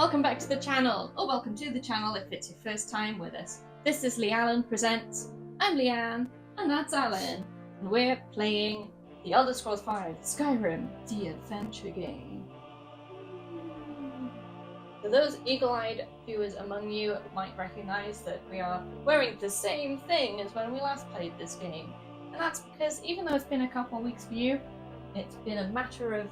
welcome back to the channel, or welcome to the channel if it's your first time with us. This is Leanne Presents. I'm Leanne, and that's Alan, and we're playing The Elder Scrolls V Skyrim, the adventure game. For those eagle-eyed viewers among you might recognise that we are wearing the same thing as when we last played this game. And that's because even though it's been a couple of weeks for you, it's been a matter of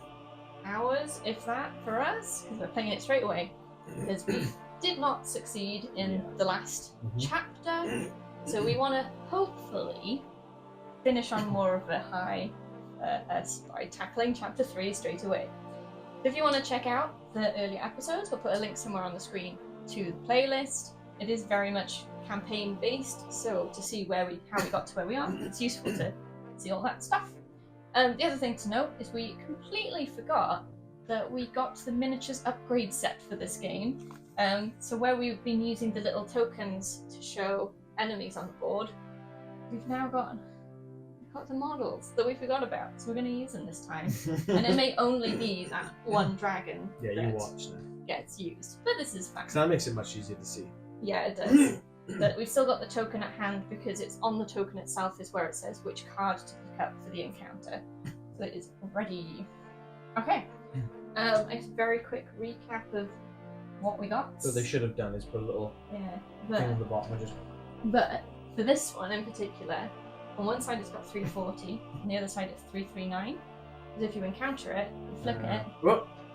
hours, if that, for us, because we're playing it straight away, because we did not succeed in the last chapter, so we want to hopefully finish on more of a high by tackling chapter 3 straight away. So if you want to check out the earlier episodes, we'll put a link somewhere on the screen to the playlist. It is very much campaign based, so to see how we got to where we are, it's useful to see all that stuff. The other thing to note is we completely forgot that we got the miniatures upgrade set for this game. So where we've been using the little tokens to show enemies on the board, we've now got the models that we forgot about, so we're going to use them this time. And it may only be that one dragon that gets used, but this is fine. So that makes it much easier to see. Yeah, it does. But we've still got the token at hand because it's on the token itself is where it says which card to pick up for the encounter. So it is ready. Okay. A very quick recap of what we got. So they should have done is put a little thing on the bottom and just... But for this one in particular, on one side it's got 340, on the other side it's 339. Because if you encounter it, you flip it,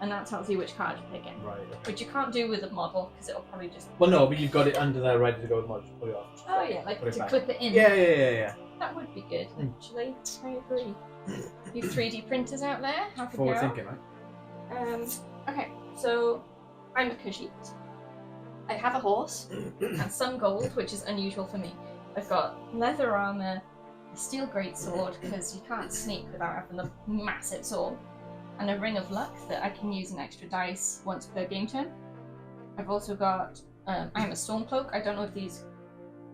and that tells you which card you're picking. Right. Okay. Which you can't do with a model, because it'll probably just... Well, no, but you've got it under there ready to go with the model. Just put it off. Oh yeah, like to clip it in. Yeah. That would be good, actually. I agree. You 3D printers out there, have a Forward go. thinking, right? Okay, so I'm a Khajiit. I have a horse and some gold, which is unusual for me. I've got leather armor, a steel greatsword, because you can't sneak without having the massive sword, and a ring of luck that I can use an extra dice once per game turn. I've also got, I'm a Stormcloak. I don't know if these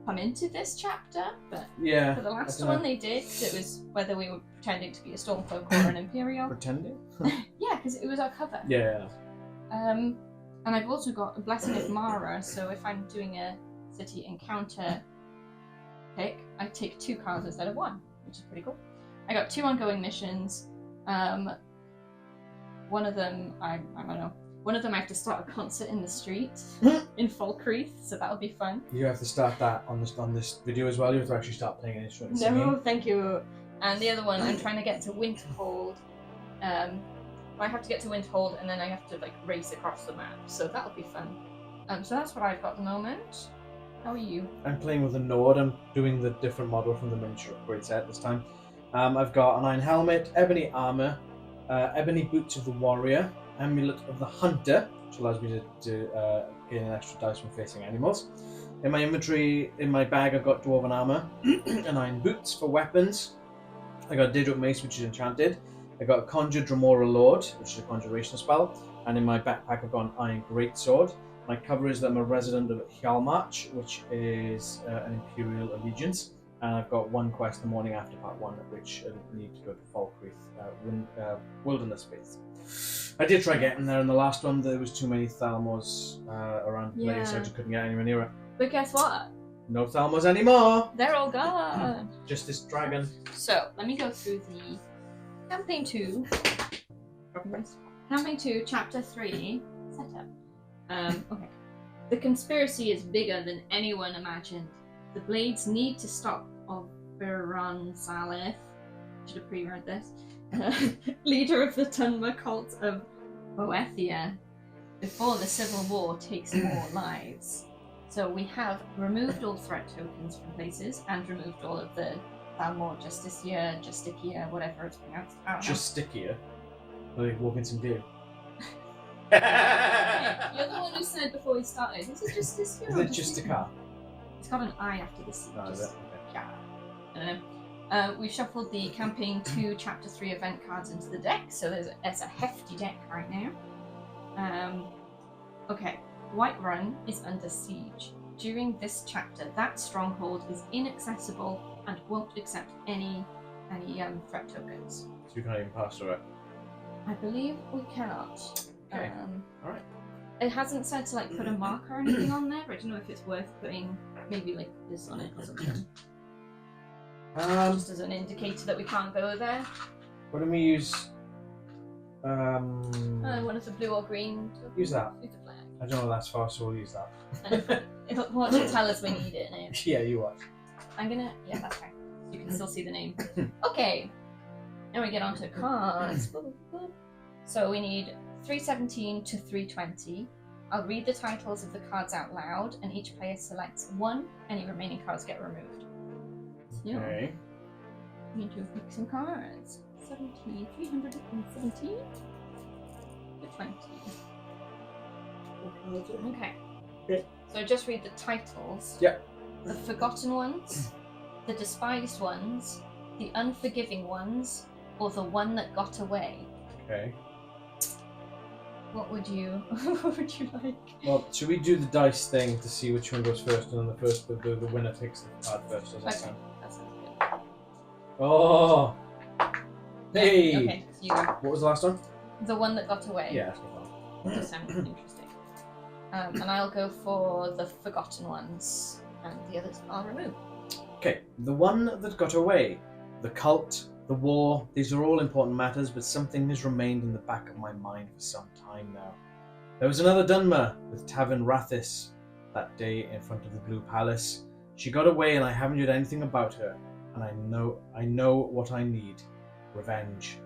come into this chapter, but for the last one they did. It was whether we were pretending to be a Stormcloak or an Imperial. Pretending? Yeah, because it was our cover. Yeah. And I've also got a Blessing of Mara, so if I'm doing a city encounter pick, I take 2 cards instead of 1, which is pretty cool. I got 2 ongoing missions. One of them, I don't know. One of them I have to start a concert in the street in Falkreath, so that'll be fun. You have to start that on this video as well. You have to actually start playing an instrument. No, thank you. And the other one, I'm trying to get to Winterhold. I have to get to Winterhold, and then I have to race across the map, so that'll be fun. So that's what I've got at the moment. How are you? I'm playing with a Nord. I'm doing the different model from the miniature upgrade set this time. I've got an iron helmet, ebony armor, ebony boots of the warrior, amulet of the hunter, which allows me to gain an extra dice when facing animals. In my inventory, in my bag, I've got dwarven armor, and iron boots for weapons. I got a Daedric mace, which is enchanted. I got a conjured Dremora Lord, which is a conjuration spell, and in my backpack I've got an iron greatsword. My cover is that I'm a resident of Hjalmarch, which is an Imperial allegiance, and I've got 1 quest the morning after part 1, which I need to go to Falkreath Wilderness Base. I did try getting there in the last one, there was too many Thalmors around the place, so I just couldn't get anywhere near it. But guess what? No Thalmors anymore! They're all gone! Just this dragon. So, let me go through the Campaign 2, Chapter 3 setup. Okay. The conspiracy is bigger than anyone imagined. The Blades need to stop Oberon Salith. Should have pre-read this. Leader of the Tunma cult of Boethia, before the civil war takes more lives. So we have removed all threat tokens from places and removed all of the Thalmor Justicia, whatever it's pronounced. Justicia? Like walking some deer. Hey, you're the one who said before we started, is it Justicia? Is it Justica? It's got an I after the C. Oh, is it? Okay. Yeah. I don't know. We've shuffled the Campaign 2 Chapter 3 event cards into the deck, so it's a hefty deck right now. Okay, Whiterun is under siege. During this chapter, that stronghold is inaccessible and won't accept any threat tokens. So you can't even pass through it? I believe we cannot. Okay. Alright. it hasn't said to like put a mark or anything on there, but I don't know if it's worth putting maybe like this on it or something. Just as an indicator that we can't go there. Why don't we use one of the blue or green. use that. Use the flag. I don't know that's far, so we'll use that. It'll watch it tell us we need it now. Yeah, you watch. I'm gonna that's fine. You can still see the name. Okay. Now we get onto cards. So we need 317 to 320. I'll read the titles of the cards out loud, and each player selects one. Any remaining cards get removed. So, Okay. we need to pick some cards. 317 to 20. Okay. Okay. So just read the titles. Yep. The forgotten ones, the despised ones, the unforgiving ones, or the one that got away. Okay. What would you like? Well, should we do the dice thing to see which one goes first, and then the winner takes the card first? Does that sound? That sounds good. Oh. Hey. Okay, so you go. What was the last one? The one that got away. Yeah, that's no Does sound interesting. And I'll go for the forgotten ones, and the others I'll remove. Okay, the one that got away, the cult, the war, these are all important matters, but something has remained in the back of my mind for some time now. There was another Dunmer with Tavern Rathis that day in front of the Blue Palace. She got away and I haven't heard anything about her, and I know what I need. Revenge.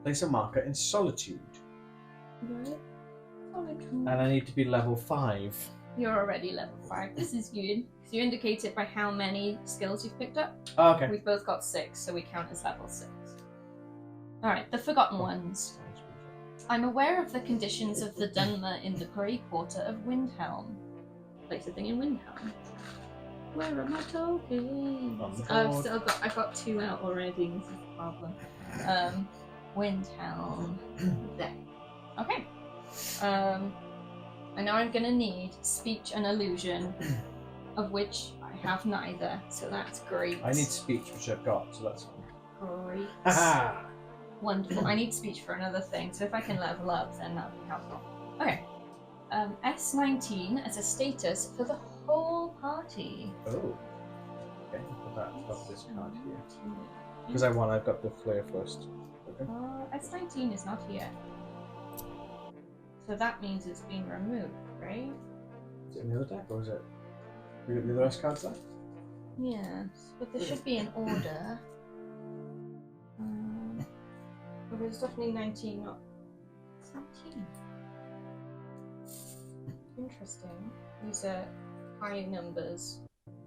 Place a marker in Solitude. Right. And I need to be level 5. You're already level 5. This is good. So you indicate it by how many skills you've picked up. Oh, okay. We've both got 6, so we count as level 6. Alright, the forgotten ones. I'm aware of the conditions of the Dunmer in the Grey Quarter of Windhelm. Place a thing in Windhelm. Where are my tokens? I've got 2 out already. This is the problem. Windhelm. There. Okay. I know I'm gonna need speech and illusion, of which I have neither, so that's great. I need speech, which I've got, so that's fine. Great. Haha! Wonderful. I need speech for another thing, so if I can level up, then that'll be helpful. Okay. S19 as a status for the whole party. Oh. Okay, put that above this card here. Because I've got the flare first. Okay. S19 is not here. So that means it's been removed, right? Is it in the other deck, or is it? We got the rest cards there? Yes, but there should be an order. But there's definitely 19, not 17. Interesting. These are high numbers.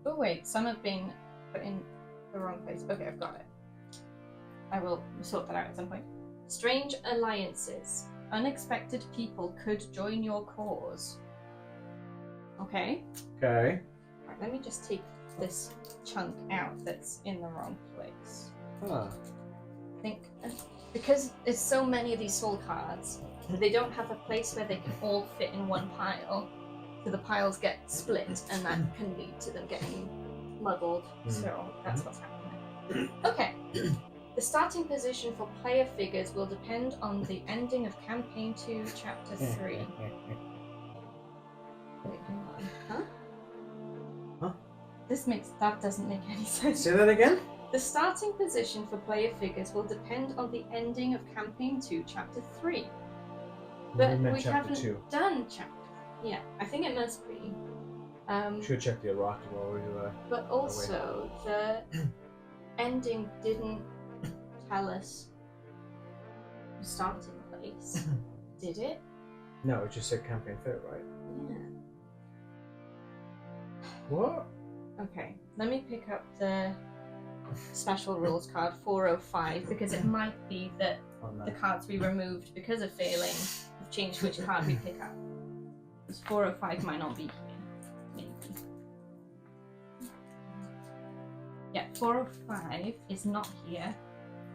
Oh wait, some have been put in the wrong place. Okay, I've got it. I will sort that out at some point. Strange alliances. Unexpected people could join your cause. Okay. Okay. Right, let me just take this chunk out that's in the wrong place. Ah. I think because there's so many of these soul cards, they don't have a place where they can all fit in one pile. So the piles get split, and that can lead to them getting muddled. So that's what's happening. Okay. The starting position for player figures will depend on the ending of Campaign 2, Chapter 3. Wait, hang on. Huh? Huh? That doesn't make any sense. Say that again? The starting position for player figures will depend on the ending of Campaign 2, Chapter 3. But we haven't done Chapter 3. Yeah, I think it must be. Should check the errata while we were. But also, the ending didn't tell us the starting place, did it? No, it just said campaign 3, right? Yeah. What? Okay, let me pick up the special rules card 405 because it might be that the cards we removed because of failing have changed which card we pick up. Because 405 might not be here, maybe. Yeah, 405 is not here.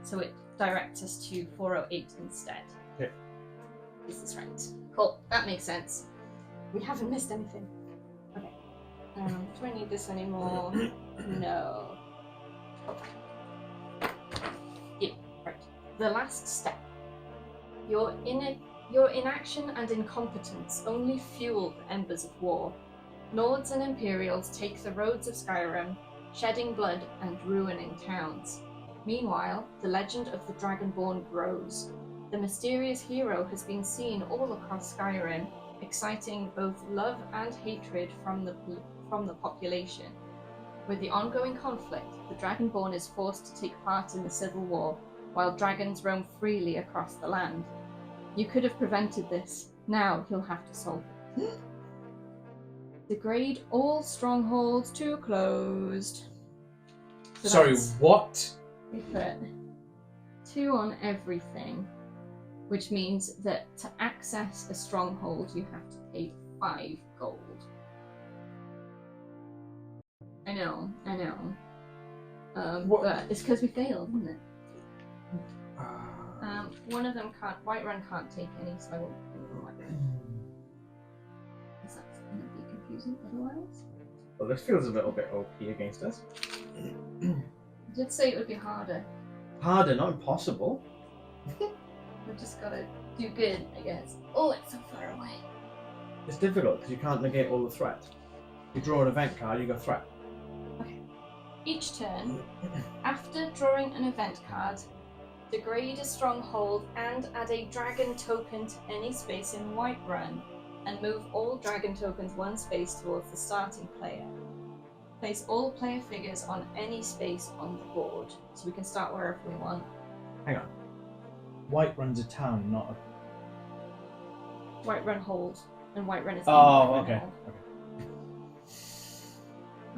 So it directs us to 408 instead. Okay. This is right. Cool. That makes sense. We haven't missed anything. Okay. Do I need this anymore? No. Okay. Yeah, right. The last step. Your Your inaction and incompetence only fuel the embers of war. Nords and Imperials take the roads of Skyrim, shedding blood and ruining towns. Meanwhile, the legend of the Dragonborn grows. The mysterious hero has been seen all across Skyrim, exciting both love and hatred from the population. With the ongoing conflict, the Dragonborn is forced to take part in the civil war, while dragons roam freely across the land. You could have prevented this. Now you'll have to solve it. Degrade all strongholds to closed. So Sorry, what? we put 2 on everything, which means that to access a stronghold you have to pay 5 gold. I know. But it's because we failed, isn't it? One of them can't. Whiterun can't take any, so I won't put them on Whiterun. Because that's going to be confusing otherwise. Well, this feels a little bit OP against us. I did say it would be harder. Harder, not impossible. We've just got to do good, I guess. Oh, it's so far away. It's difficult because you can't negate all the threat. You draw an event card, you go threat. Okay. Each turn, after drawing an event card, degrade a stronghold and add a dragon token to any space in Whiterun, and move all dragon tokens 1 space towards the starting player. Place all player figures on any space on the board, so we can start wherever we want. Hang on. Whiterun's a town, not a... Whiterun hold, and Whiterun is Oh, Whiterun okay. hold.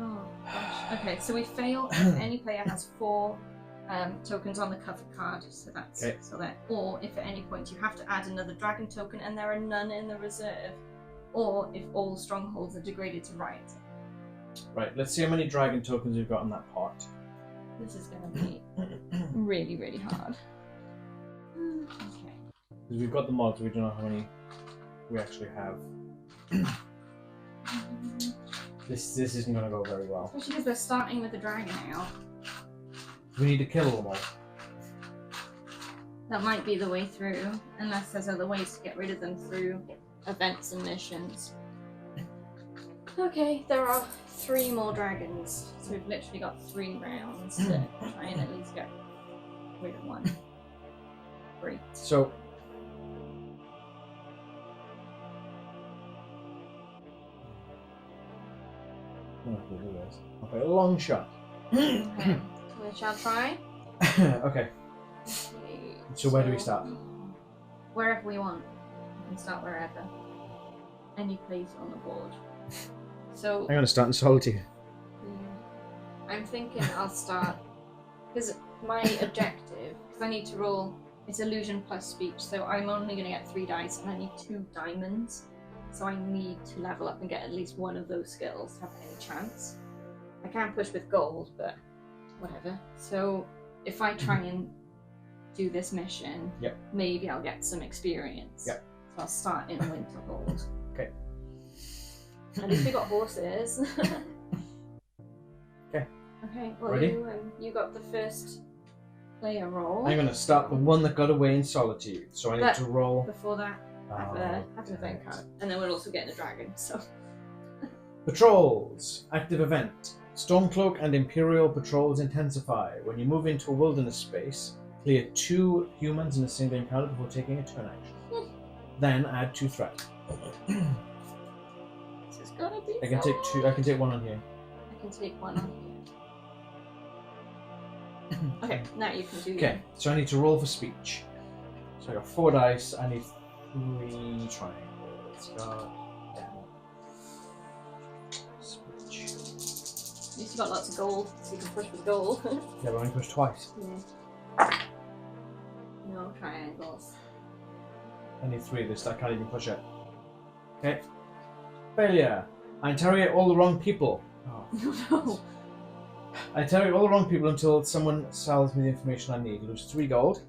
Oh gosh. Okay, so we fail if any player has 4 tokens on the cover card, so that's okay. So that, or if at any point you have to add another dragon token and there are none in the reserve, or if all strongholds are degraded to riot. Right, let's see how many dragon tokens we've got in that pot. This is going to be really, really hard. Okay. Because we've got the mods, we don't know how many we actually have. This isn't going to go very well. Especially because we're starting with the dragon now. We need to kill them all. That might be the way through, unless there's other ways to get rid of them through events and missions. Okay, there are 3 more dragons, so we've literally got 3 rounds to try and at least get rid of one. Great. So... Okay, a long shot. Okay, we shall try. Okay, so where do we start? Wherever we want. We can start wherever. Any place on the board. So I'm going to start in Solitude. I'm thinking I'll start, because my objective, because I need to roll, it's illusion plus speech, so I'm only going to get 3 dice and I need 2 diamonds, so I need to level up and get at least one of those skills to have any chance. I can push with gold, but whatever. So if I try and do this mission, yep, maybe I'll get some experience. Yep. So I'll start in Winter Gold. Okay. At least we got horses. Okay. Okay, well Ready? you got the first player roll. I'm going to start the one that got away in Solitude, so I need to roll... Before that, have an event card. And then we're also getting a dragon, so... Patrols. Active event. Stormcloak and Imperial patrols intensify. When you move into a wilderness space, clear 2 humans in a single encounter before taking a turn action. Then add 2 threat. This is gonna be I can take 2. I can take 1 on here. I can take 1 on here. Okay, now you can do. Okay, so I need to roll for speech. So I got 4 dice. I need 3 triangles. God damn it. Speech. At least you got lots of gold, so you can push with gold. Yeah, but I only pushed twice. Yeah. No triangles. I need 3 of this. I can't even push it. Okay. Failure. I interrogate all the wrong people. Oh. No. I interrogate all the wrong people until someone sells me the information I need. Lose 3 gold.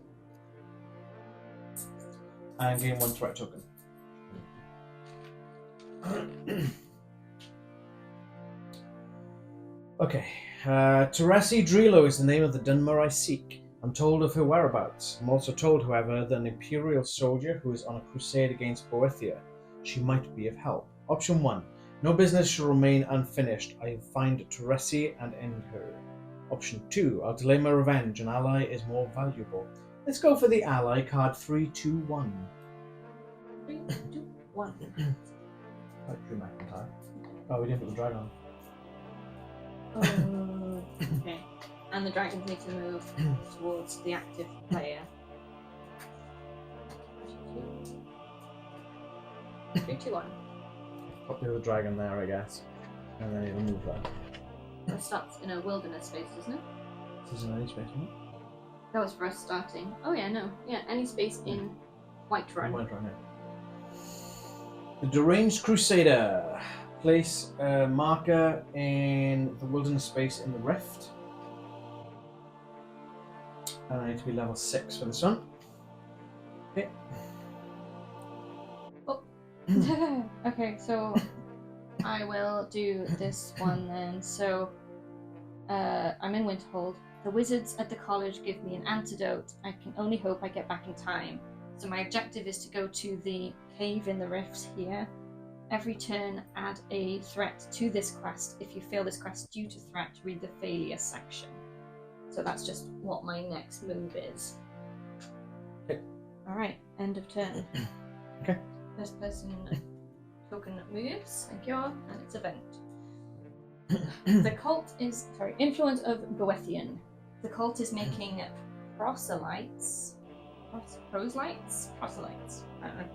And gain 1 threat token. Okay. Teresi Drilo is the name of the Dunmer I seek. I'm told of her whereabouts. I'm also told, however, that an Imperial soldier who is on a crusade against Boethia. She might be of help. Option 1. No business shall remain unfinished. I find Teresi and end her. Option 2. I'll delay my revenge. An ally is more valuable. Let's go for the ally card 3, 2, 1. 3, 2, 1. Like Drew McIntyre. Oh, we didn't put the dragon on. Okay. And the dragons need to move towards the active player. 3, 2, 1. Put the other dragon there, I guess. And then it'll move that. That starts in a wilderness space, isn't it? This is an any space, isn't it? That was for us starting. Oh yeah, no. Yeah, any space in Whiterun. Whiterun, yeah. The Deranged Crusader. Place a marker in the wilderness space in the rift. And I need to be level 6 for this one. Okay. Oh. Okay, so I will do this one then. So I'm in Winterhold. The wizards at the college give me an antidote. I can only hope I get back in time. So my objective is to go to the cave in the rift here. Every turn, add a threat to this quest. If you fail this quest due to threat, read the failure section. So that's just what my next move is. Okay. Alright, end of turn. Okay. First person token moves, thank you, and it's event. The cult is, influence of Boethian. The cult is making proselytes. Proselytes? Proselytes. I don't know.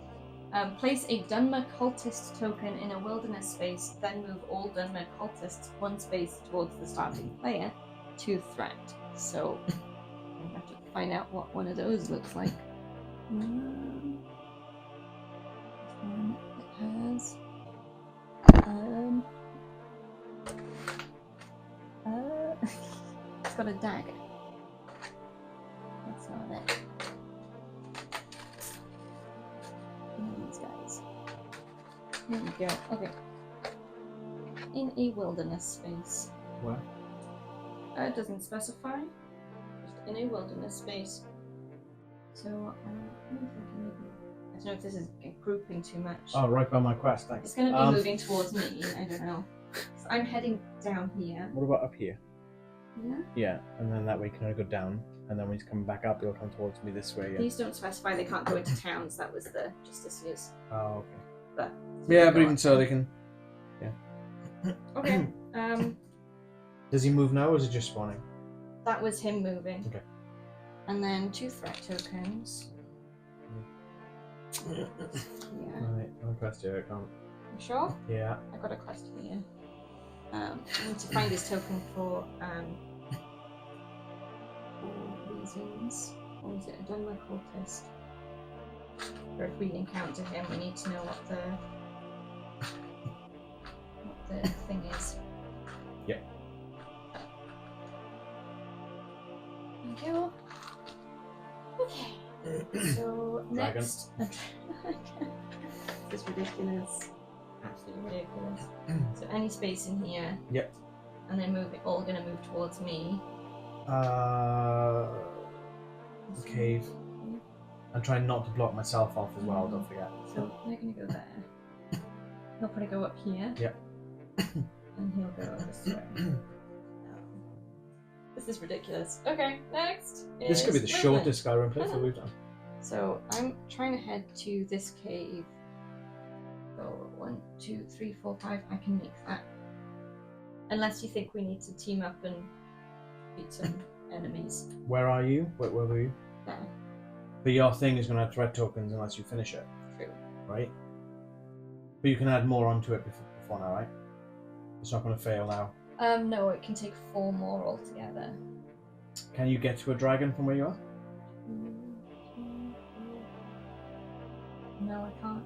Place a Dunmer cultist token in a wilderness space, then move all Dunmer cultists one space towards the starting player to threat. So, I have to find out what one of those looks like. This one it has. It's got a dagger. That's not it. These guys. Here we go. Okay. In a wilderness space. Where? It doesn't specify. Just in a wilderness space. So I'm thinking maybe. I don't know if this is grouping too much. Oh, right by my quest, thanks. It's going to be moving towards me. I don't know. So I'm heading down here. What about up here? Yeah. Yeah, and then that way you can only go down, and then when he's coming back up, he'll come towards me this way. Yeah. These don't specify they can't go into towns. That was the Justiciars. Oh, okay. But Yeah, but even so, they can. Yeah. Okay. Does he move now, or is it just spawning? That was him moving. Okay. And then 2 threat tokens. Yeah. Right, no quest here, I can't. You sure? Yeah. I got a quest here. I need to find his token for reasons. Or is it a Dunmer cultist? Or if we encounter him, we need to know what the thing is. Yeah. Thank you. Okay. So Dragon. next, this is ridiculous. Absolutely ridiculous. So any space in here. Yep. And then all gonna move towards me. The cave. I'm trying not to block myself off as well, don't forget. So they're gonna go there. He'll probably go up here. Yep. And he'll go this way. This is ridiculous. Okay, next. This could be the shortest Skyrim playthrough we've done. So I'm trying to head to this cave. So 1, 2, 3, 4, 5. I can make that. Unless you think we need to team up and beat some enemies. Where are you? Where were you? There. But your thing is going to have threat tokens unless you finish it. True. Right? But you can add more onto it before now, right? It's not going to fail now. No, it can take 4 more altogether. Can you get to a dragon from where you are? No, I can't.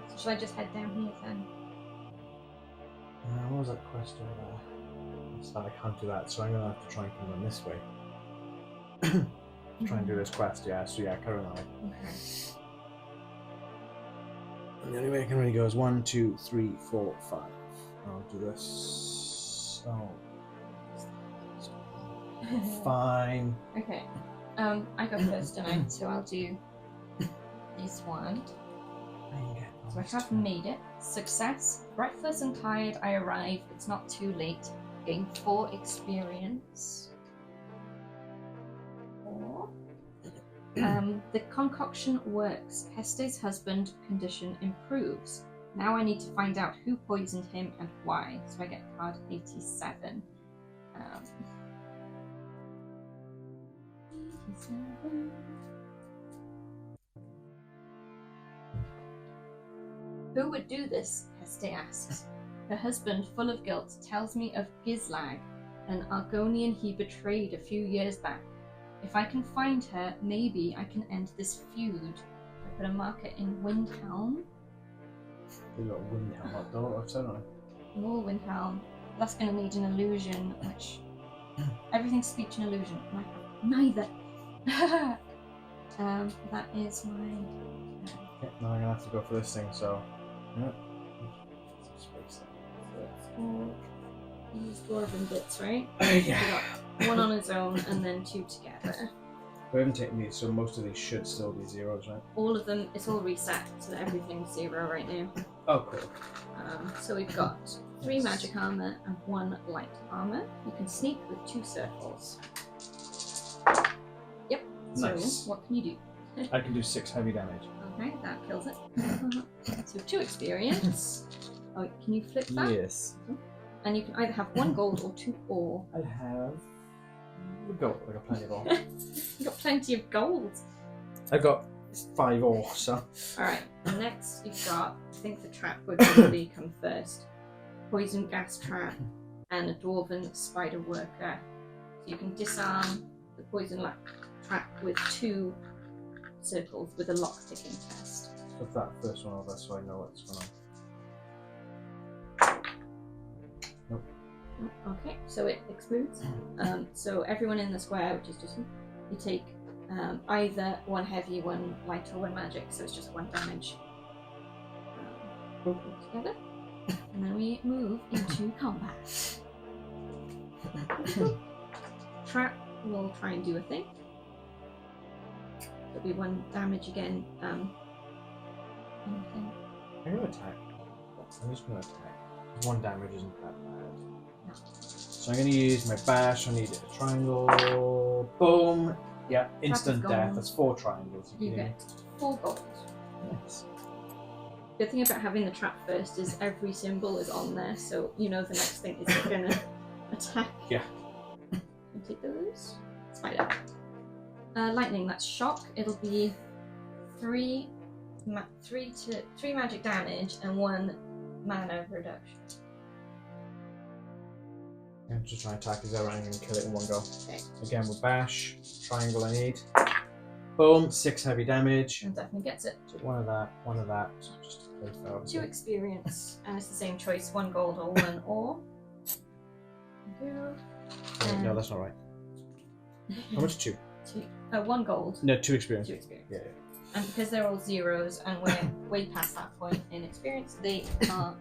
So should I just head down here then? What was that quest over there? It's that I can't do that, so I'm going to have to try and come down this way. Try and do this quest, yeah. So yeah, carry on. Okay. And the only way I can really go is 1, 2, 3, 4, 5. I'll do this. Oh. Fine. Okay. I go first tonight, so I'll do this one. So I have made it. Success. Breathless and tired, I arrive. It's not too late. Gain 4 experience. 4. The concoction works. Heste's husband condition improves. Now I need to find out who poisoned him and why. So I get card 87. 87. Who would do this? Heste asks. Her husband, full of guilt, tells me of Gizlag, an Argonian he betrayed a few years back. If I can find her, maybe I can end this feud. I put a marker in Windhelm. You got Windhelm up there, I've said on it. More Windhelm. That's going to need an illusion, which... everything's speech and illusion. And I have neither. That is my... Okay, now I'm going to have to go for this thing, so... Yeah. Space there. All these dwarven bits, right? Yeah. We got one on its own and then 2 together. We haven't taken these, so most of these should still be zeros, right? All of them, it's all reset, so that everything's 0 right now. Oh, cool. So we've got 3 magic armor and 1 light armor. You can sneak with 2 circles. Yep. Nice. So what can you do? I can do 6 heavy damage. Okay, that kills it. So 2 experience. Oh, can you flip that? Yes. And you can either have 1 gold or 2 ore. I have... gold. I got plenty of ore. You've got plenty of gold. I got 5 ore, so... Alright, next you've got, I think the trap would probably come first. Poison gas trap and a dwarven spider worker. So you can disarm the poison trap with 2 circles with a lock picking test. Flip that first one over so I know what's going on. Nope. Okay, so it explodes. So everyone in the square, which is just you take either 1 heavy, 1 light, or 1 magic. So it's just 1 damage. Together, and then we move into combat. Trap will try and do a thing. There'll be 1 damage again. Anything. I'm going to attack. I'm just going to attack. 1 damage isn't that bad. No. So I'm going to use my bash. I need a triangle. Boom. Yeah, instant death. That's 4 triangles. You get 4 gold. Nice. Good thing about having the trap first is every symbol is on there, so you know the next thing is going to attack. Yeah. You take those. Spider. Lightning, that's shock. It'll be 3 magic damage and 1 mana reduction. I'm just trying to attack his arrow and kill it in one go. Okay. Again with bash. Triangle I need. Boom. 6 heavy damage. And definitely gets it. So 1 of that, 1 of that. So just to play fair, 2 experience, and it's the same choice: 1 gold or 1 ore. No, that's not right. How much? 2? 1 gold. No, 2 experience. 2 experience. Yeah. And because they're all zeros and we're way past that point in experience, they are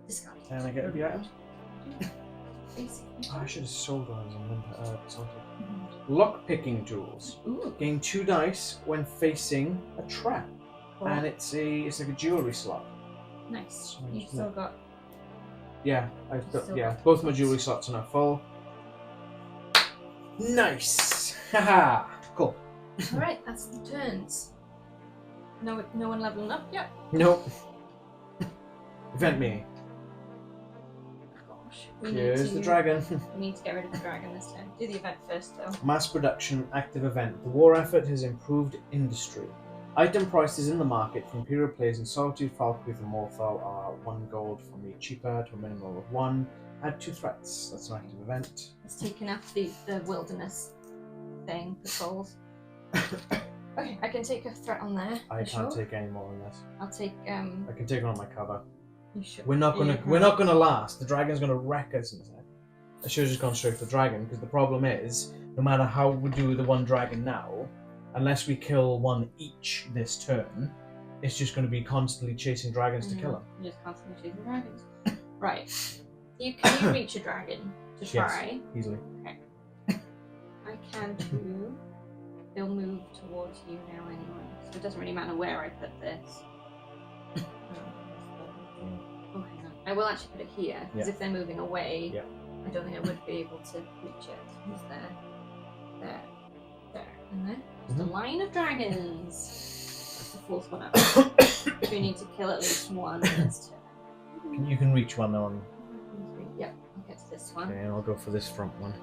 discarded. And I get every item? Basically. Oh, I should have sold one as a Lock picking tools. Ooh. Gain 2 dice when facing a trap. Cool. And it's like a jewelry slot. Nice. So You've still got. Yeah, I've got Still got both my slots. jewelry slots are now full. Nice! Haha! Cool. Alright, that's the turns. No one leveling up yet? Nope. Event me. Gosh. Here's the dragon. We need to get rid of the dragon this time. Do the event first though. Mass production active event. The war effort has improved industry. Item prices in the market for Imperial players in Solitude, Falkreath, and Morthal are 1 gold for me cheaper to a minimum of 1. Add 2 threats. That's an active event. It's taken off the wilderness thing, patrols. Okay, I can take a threat on there. I for can't sure. take any more than this. I'll take I can take one on my cover. You should. We're not Yeah, gonna last. The dragon's gonna wreck us in a sec. I should have just gone straight for the dragon, because the problem is, no matter how we do the 1 dragon now, unless we kill 1 each this turn, it's just going to be constantly chasing dragons to kill them. You're just constantly chasing dragons. Right. Can you reach a dragon to try? Yes, easily. Okay. can too. They'll move towards you now anyway, so it doesn't really matter where I put this. Oh, hang on. I will actually put it here, because if they're moving away, I don't think I would be able to reach it. Who's there? There. There. And there. Just a line of dragons. That's the fourth one up. So you need to kill at least one this turn. You can reach one on. Yep, I'll get to this one. Okay, and I'll go for this front one.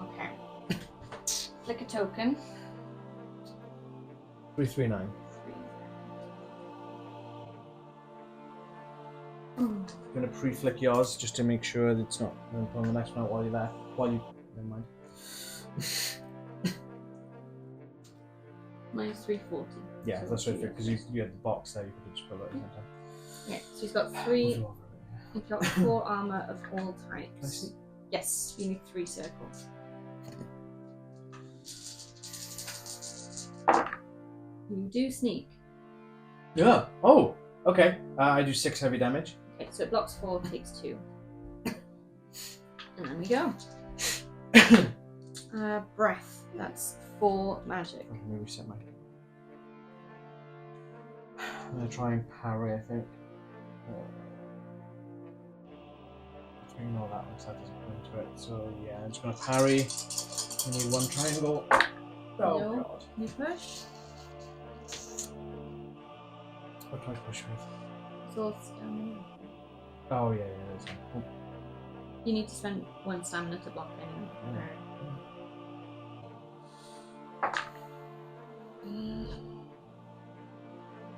Okay. Click a token. 339. I'm gonna pre-flick yours just to make sure that it's not on the next one while you're there. Never mind. Minus 340. Yeah, so that's right, because you had the box there, you could just pull it at the same time. Yeah, so he's got 3. You've got 4 armor of all types. Yes, you need 3 circles. You do sneak. Yeah. Oh, okay. I do 6 heavy damage. Okay, so it blocks 4, takes 2. And then we go. Breath. That's 4 magic. Let me reset my. I'm gonna try and parry, I think. Ignore that one, so that doesn't go into it. So yeah, I'm just gonna parry. You need 1 triangle. Oh No. god. You push. What do I push with? Sword stamina. Oh yeah, there's one. You need to spend 1 stamina to block anyway.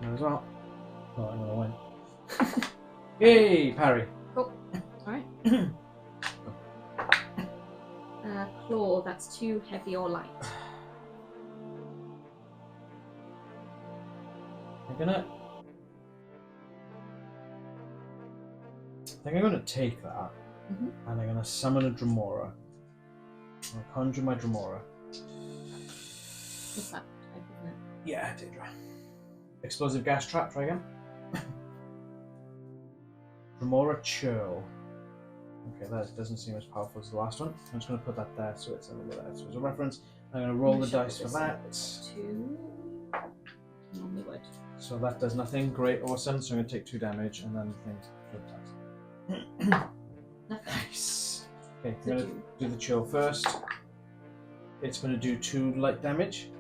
Might as well. Oh, I'm gonna win. Yay! Parry. Cool. Alright. Claw, that's 2 heavy or light. I think I'm gonna take that, and I'm gonna summon a Dremora. I'm gonna conjure my Dremora. What's that type, isn't it? Yeah, Daedra. Explosive gas trap, try again. Dremora Churl. Okay, that doesn't seem as powerful as the last one. I'm just gonna put that there so it's over there. So as a reference, I'm gonna roll the dice for that. 2. Normally would. So that does nothing. Great, awesome. So I'm gonna take 2 damage and then the thing flip dice. Nothing. Nice. Okay, I'm gonna do the chill first. It's gonna do 2 light damage.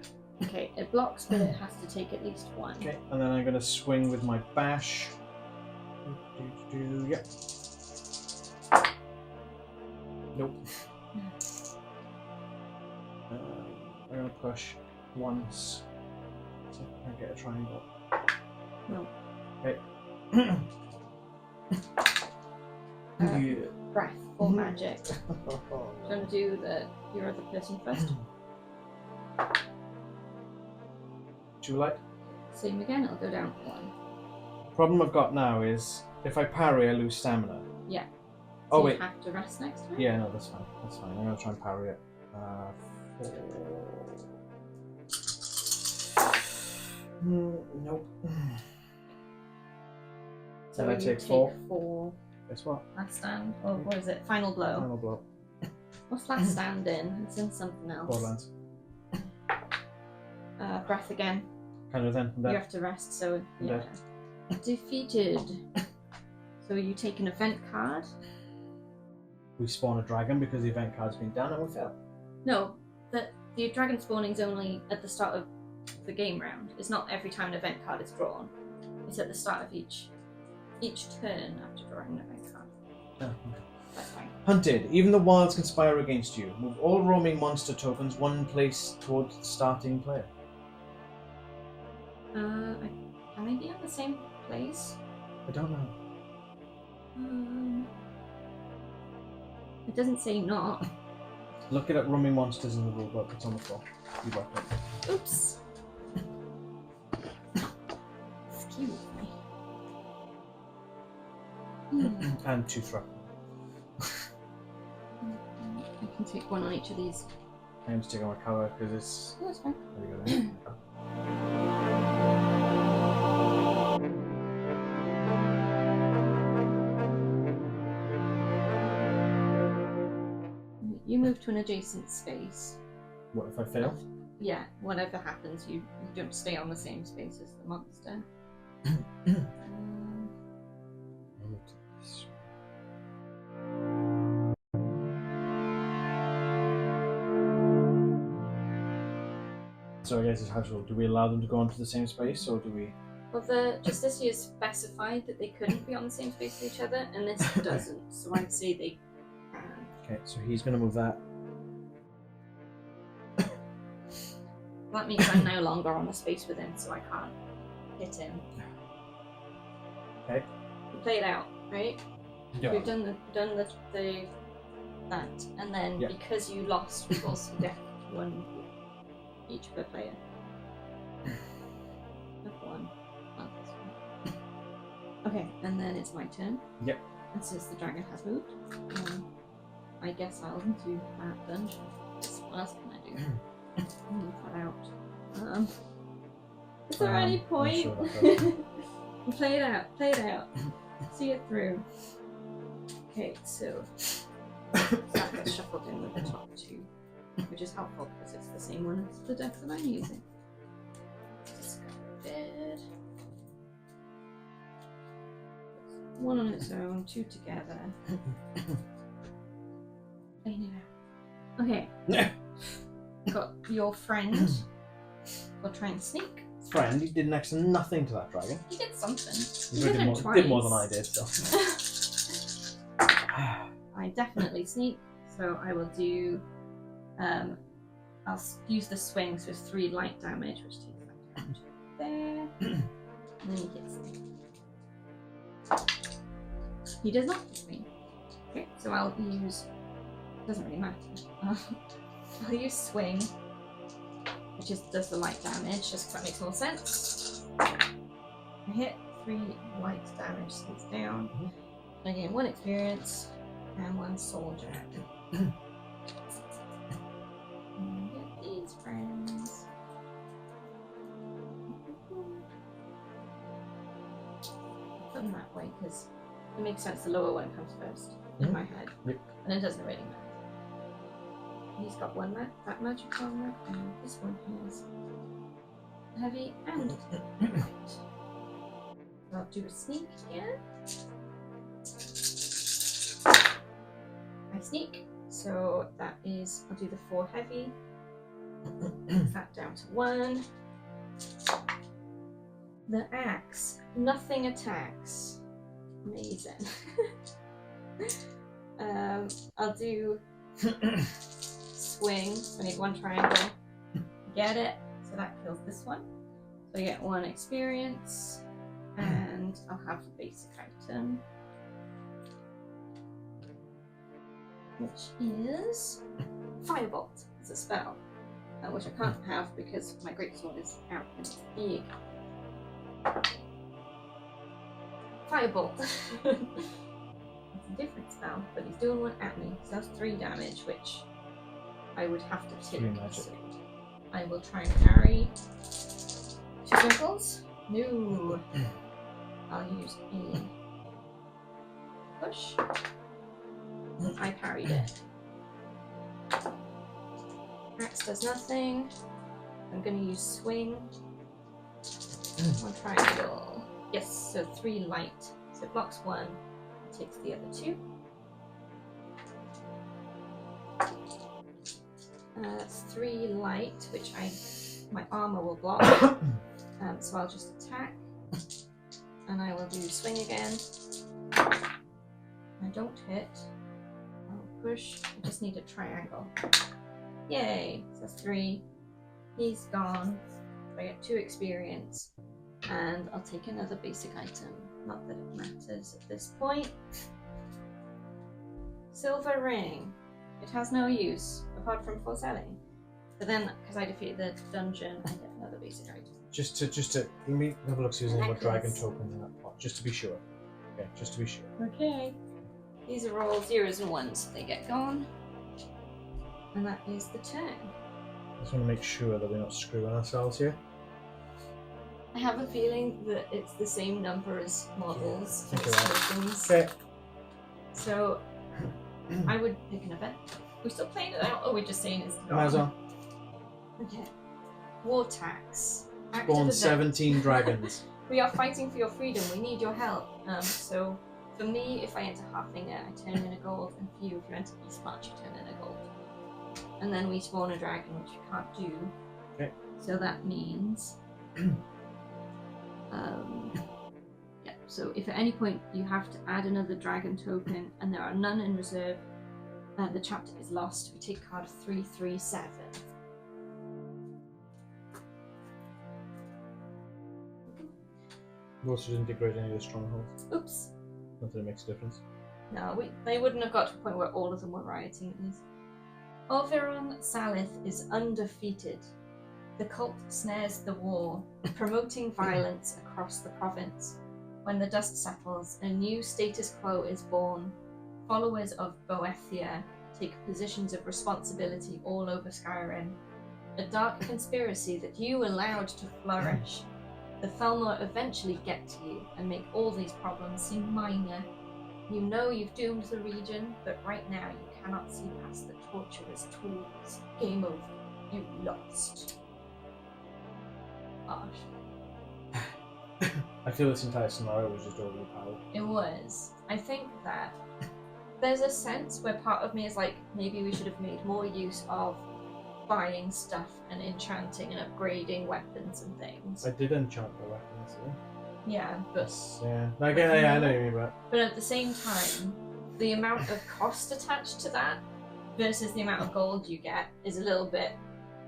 Okay, it blocks, but it has to take at least 1. Okay, and then I'm gonna swing with my bash. Yep. Nope. I'm gonna push once. So I get a triangle. No. Okay. Breath or magic. Do you want to do your other person first? 2 light. Same again, it'll go down 1. Problem I've got now is if I parry, I lose stamina. Yeah. Oh so wait. You have to rest next time? Yeah, no, that's fine. That's fine. I'm gonna try and parry it. 4. Nope. So then I you take 4. 4. Guess what? Last stand. Or what is it? Final blow. Final blow. What's last stand in? It's in something else. Borderlands. Breath again. Kind of then. You have to rest, so yeah. Defeated. So you take an event card. We spawn a dragon because the event card's been done and we fail. No, the dragon spawning's only at the start of the game round. It's not every time an event card is drawn. It's at the start of each turn after drawing an event card. Oh, okay. That's fine. Hunted. Even the wilds conspire against you. Move all roaming monster tokens 1 place towards the starting player. Can they be in the same place? I don't know. It doesn't say not. Look it up, roaming monsters in the rulebook. It's on the floor. You got it. Oops. Excuse me. And 2 throw. I can take 1 on each of these. I'm just taking my cover because it's. Oh, that's fine. There we go. You move to an adjacent space. What if I fail? Yeah, whatever happens, you don't stay on the same space as the monster. So I guess it's household. Do we allow them to go onto the same space, or do we? Well, the Justiciars specified that they couldn't be on the same space as each other, and this doesn't. So I'd say they can. Okay, so he's going to move that. That means I'm no longer on the space with him, so I can't hit him. Okay. We play it out, right? Yeah. We've done that, and then because you lost, we've also got one each per player. One. Okay, and then it's my turn. Yep. And since the dragon has moved, I guess I'll do that dungeon. What else can I do? Move that out. Is there any point? Sure Play it out. See it through. Okay, so that gets shuffled in with the top two, which is helpful because it's the same one as the deck that I'm using. Discarded. One on its own, two together. Playing it out. Okay. Got your friend. We'll try and sneak. Friend, you did next to nothing to that dragon. He did something. You did more than I did, so. I definitely sneak, so I will do. I'll use the swing, so it's 3 light damage, which takes that down to there. And then he hits me. He does not hit me. Okay, so I'll use. Doesn't really matter. I'll use swing, which does the light damage, just because that makes more sense. I hit 3 light damage, so it's down. I gain 1 experience and 1 soldier. And get these friends. Put them that way because it makes sense. The lower one comes first in my head, and it doesn't really matter. He's got 1 that magic armor, and this one has heavy and light. So I'll do a sneak here. I sneak, so that is, I'll do the 4 heavy. That down to 1. The axe, nothing attacks. Amazing. I'll do swing, so I need 1 triangle. Get it, so that kills this one. So I get 1 experience, and I'll have the basic item, which is Firebolt. It's a spell, which I can't have because my greatsword is out and it's big. Firebolt. It's a different spell, but he's doing 1 at me, so that's 3 damage, which I would have to take. So I will try and parry 2 circles. No. I'll use a push. I parried it. Axe does nothing. I'm going to use swing. 1 triangle. Yes, so 3 light. So it blocks 1, takes the other 2. That's 3 light, which my armor will block. So I'll just attack, and I will do swing again. I don't hit. I'll push. I just need a triangle. Yay! So that's 3. He's gone. I get 2 experience, and I'll take another basic item. Not that it matters at this point. Silver ring. It has no use apart from for selling. But then, because I defeated the dungeon, I get another basic item. Just to let me have a look, see if there's any more dragon tokens in that pot, just to be sure. Okay, just to be sure. Okay. These are all 0s and 1s, so they get gone. And that is the turn. I just want to make sure that we're not screwing ourselves here. I have a feeling that it's the same number as models. I think as you're right. tokens. Okay. So I would pick an event. We're still playing it out, or we're just saying it's Might as well. Okay. War tax. Act Spawn of 17 dragons. We are fighting for your freedom. We need your help. So for me, if I enter Harfinger, I turn in a gold, and for you, if you enter Eastmarch, you turn in a gold. And then we spawn a dragon, which we can't do. Okay. So that means, yeah. So if at any point you have to add another dragon token, and there are none in reserve, the chapter is lost. We take card 337. We also didn't degrade any of the strongholds. Oops. Not that it makes a difference. No, they wouldn't have got to a point where all of them were rioting at least. Oberon Salith is undefeated. The cult snares the war, promoting violence across the province. When the dust settles, a new status quo is born. Followers of Boethia take positions of responsibility all over Skyrim. A dark conspiracy that you allowed to flourish. The Felnor eventually get to you and make all these problems seem minor. You know you've doomed the region, but right now you cannot see past the torturer's tools. Game over. You lost. Harsh. I feel this entire scenario was just overly powered. It was. I think that there's a sense where part of me is like, maybe we should have made more use of buying stuff and enchanting and upgrading weapons and things. I did enchant the weapons, Yeah, but yeah. Again, I know what you mean, but at the same time, the amount of cost attached to that versus the amount of gold you get is a little bit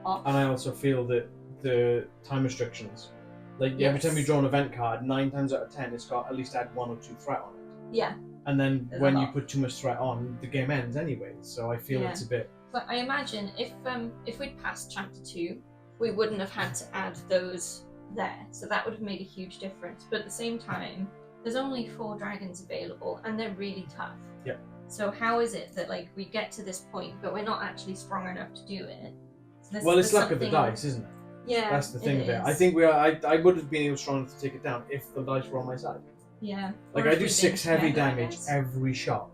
off. And I also feel that the time restrictions, like every Yes. time you draw an event card, 9 times out of 10, it's got at least add 1 or 2 threat on it. Yeah. And then There's when a you lot. put too much threat on, the game ends anyway. So I feel Yeah. it's a bit. But I imagine if we'd passed chapter 2, we wouldn't have had to add those there. So that would have made a huge difference. But at the same time, there's only 4 dragons available and they're really tough. Yeah. So how is it that like we get to this point but we're not actually strong enough to do it? So Well, it's there's luck of the something- dice, isn't it? Yeah. That's the thing of it. I is. think we are. I would have been able strong enough to take it down if the dice were on my side. Yeah. Like Or I if do we 6 didn't heavy together, I damage guess. every shot,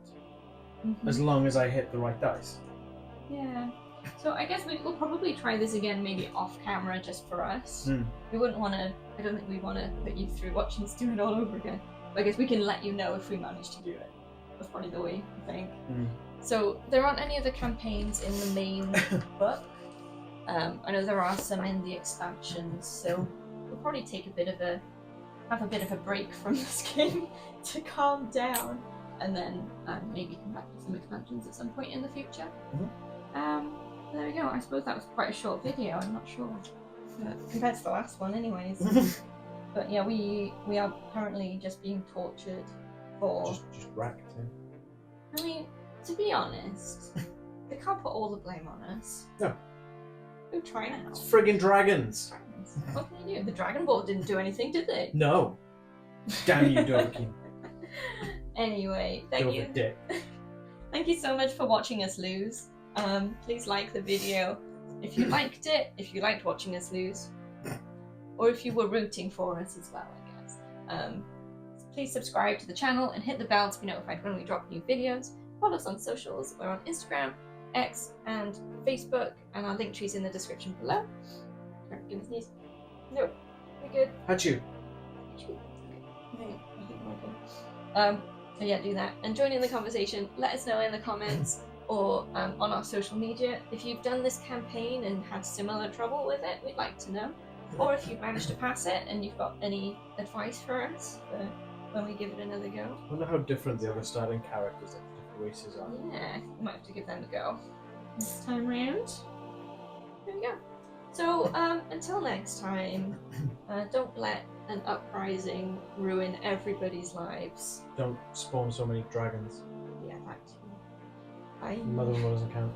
Mhm. as long as I hit the right dice. Yeah. So I guess we'll probably try this again, maybe off camera, just for us. Hmm. We wouldn't want to. I don't think we'd want to put you through watching us do it all over again. But I guess we can let you know if we manage to do it. That's probably the way I think. Hmm. So there aren't any other campaigns in the main book. I know there are some in the expansions, so we'll probably take have a bit of a break from this game to calm down, and then maybe come back to some expansions at some point in the future. There we go. I suppose that was quite a short video. I'm not sure compared to the last one, anyways. But yeah, we are currently just being tortured for. Just racked. Yeah. I mean, to be honest, they can't put all the blame on us. No. We're trying to help. It's friggin' dragons. What can you do? The Dragon Ball didn't do anything, did they? No. Damn you, Doki. Anyway, thank you. Dick. Thank you so much for watching us lose. Please like the video if you liked it, if you liked watching us lose, or if you were rooting for us as well, I guess. Please subscribe to the channel and hit the bell to be notified when we drop new videos. Follow us on socials. We're on Instagram, X, and Facebook, and our link tree's in the description below. Sorry, give me a sneeze. No, we're good. Hachu. So yeah, do that and join in the conversation. Let us know in the comments or on our social media if you've done this campaign and had similar trouble with it. We'd like to know. Or if you've managed to pass it and you've got any advice for us for when we give it another go. I wonder how different the other starting characters of different races are. Yeah, you might have to give them a go this time round. There we go. So until next time, don't let an uprising ruin everybody's lives. Don't spawn so many dragons. Yeah, that too. Bye. Mother-in-law doesn't count.